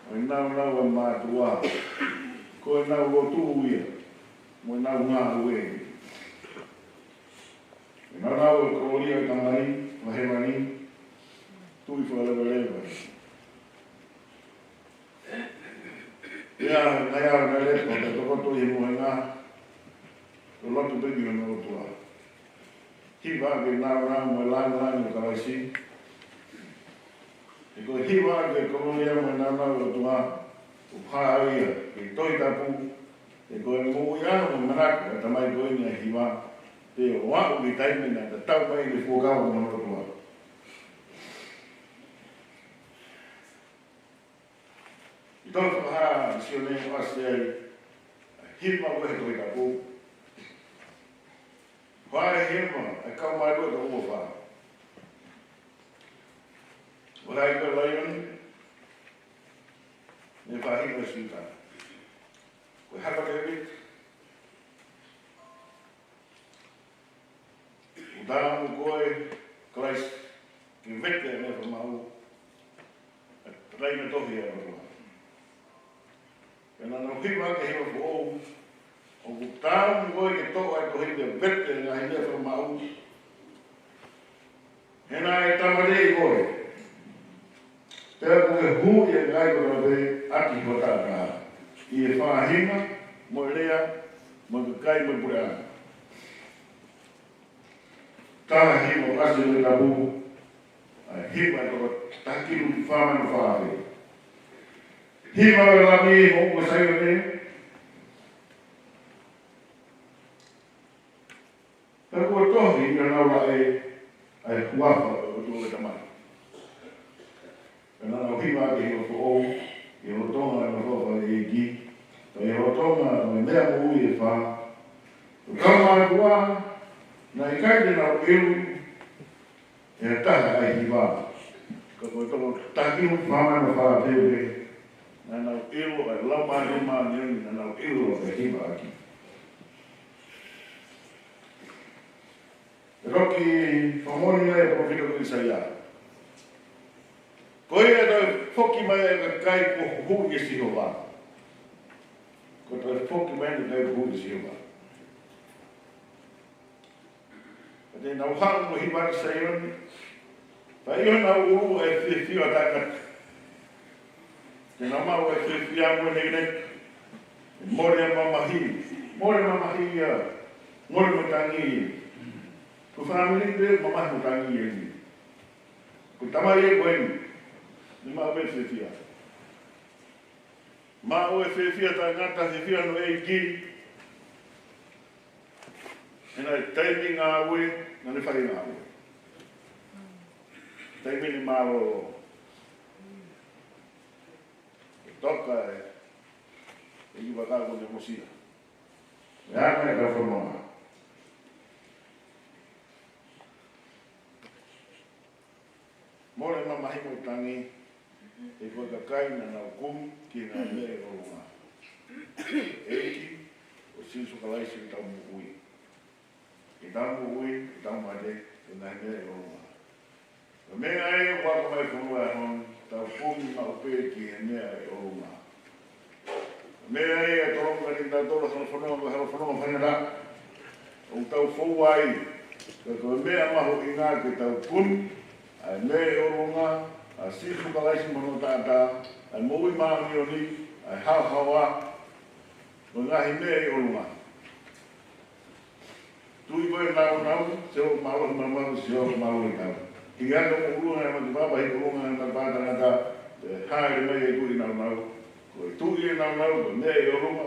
Speaker 3: Koe nau a mātua. Koe nau o tūia. Koe nau ngā ue. Koe nau e korolia i tamari, wahemani, tui whalewalewa. Ia, nai ara nai lepo, te tokoto i mohe ngā, o lotu peki o notua. Hiwa ke nau mo langa o karaisi. E koe hiwa ke korolia mo nau o tua, o pāia, ke toi tapu, e koe mō iana mo manaka, e tamai koe ni a hiwa, te o wāku ki taimina, te tau mai ni fōkawa mo notua. I tō whakaha, sione o ase ai, hiwa koe toi tapu. Whae hiwa, e kau mai koe ka ua wha. Wahai koe laioni, ne whahinga suta. Koe haka te wik. Udāmu koe, klais, ki vete e me whamau, e reina tohi e roa. E nana hiwa ke hiwa whoou, o udāmu koe ke toa e tohi te vete e ngahi me whamau, hena e tamarei koe.
Speaker 1: Te ko ke hu e ngai ko be ati ko ta ka. I e whahima, mo lea, mo ke kai mo pura. Taha himo ase le na bubu. Hima ko takiru ki whama no whawe. Hima o la mi mo ko sai o ne. Ta ko tohi na naura ai huafa o tu le tamai. Kana na hima ke hima ko o, e o tonga na rofa e gi, e o tonga me mea mo ui e wha. O kama kua, na i kai na o iru, e taha ai hiwa. Ka koe toko takiru whama na wha pewe, na na o iru ai lama rima nini, na na o iru o e hiwa aki. Roki whamoni nei po whika kui saia. Ko ia tau whoki mai e ka kai ko hui e siho wā. Ko tau whoki mai e kai ko hui e siho wā. Ka te nau hang mo hiwari sa ioni. Pa ion au uru e whiwhiwa takat. Te nau mau e whiwhia mo nei nei. More mamahi. More mamahi ia. More matangi. Ko whanamini pe mamahi matangi ia ni. Ko tamai e koe ni. Ni maa oe whiwhia. Maa oe whiwhia ta ngata whiwhia no e ki. Ena e taimi ngā ue, na ne whare ngā ue. Taimi ni maa o. E toka e iwa kako ne mosia. E hana e RevFonua. More mamahi mo tangi, e koe ka kai na nau kumi ki ngā mea o runga. Eki, o sinsu ka laisi ki tau mukui. Ki tau mukui, ki tau mate, ki ngā mea o runga. Ka mea e, waka mai whanua e hon, tau kumi ma upe ki e mea o runga. Ka mea e, a toronga ni tau tora sana whanua, ma hera whanua whanera. O tau fou ai, ka koe mea maho i ngā ki tau kumi, ai me o runga, a sifu ka laisi mono tata, ai moui maami o ni, ai hau hawa, o ngahi me o runga. Tui koe nau nau, se o mauro mamau, se o mauro i nau. Ki ando mo urunga e mati papa hi urunga e mati pata ngata, haere mei e tui nau nau, koe tui e nau nau, koe me o runga.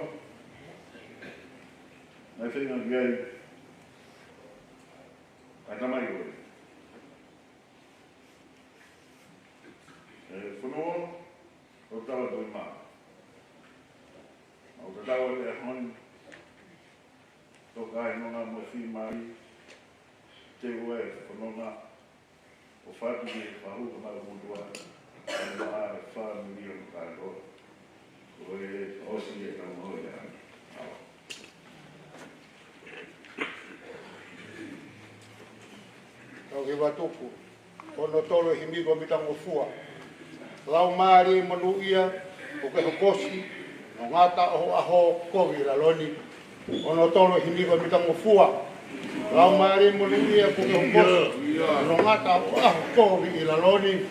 Speaker 1: Nai whenga ki ai, ai tamai koe. Whanua, o tawa Tuima. O te tawa le honi, toka e nonga mo whi mai, te ue whanonga, o whatu ki e whahuka mai mutua, e maa e wha milion kātoa. Ko e osi e tau hoi e hana. Tau he watuku, ono tolo himigo mitango fua. Lau maari manu ia, o ke Fkosi, o ngata o aho kovi la loni, ono tolo himigo mitango fua. Lau maari manu ia, o ke Fkosi, o ngata o aho kovi la loni.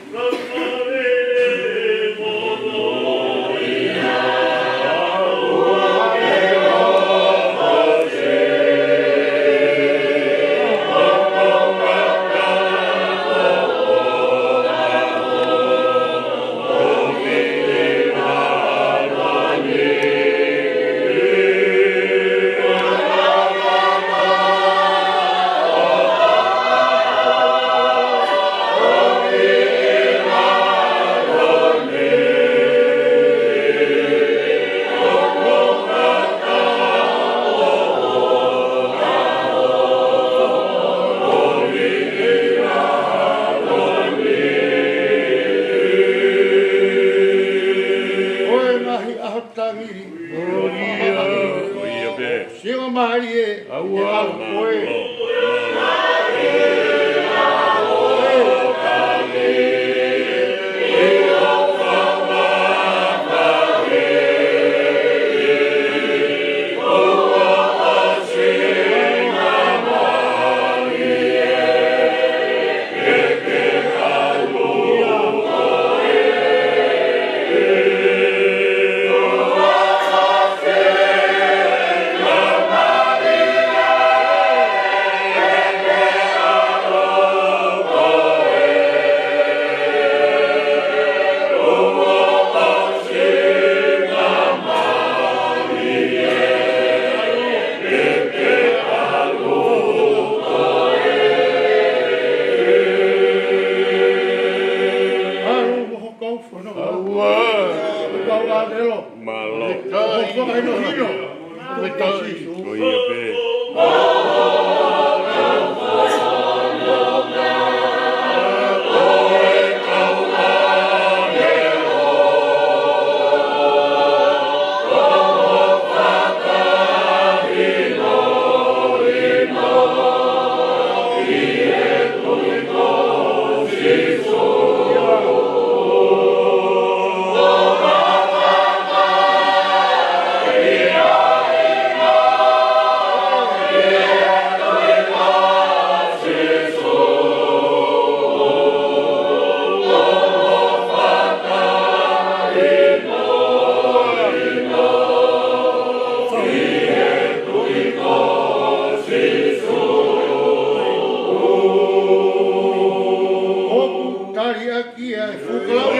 Speaker 1: kia e fukalau.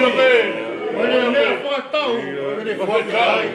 Speaker 1: Mane mea whakatau. Mane whakatai.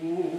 Speaker 2: Ooh.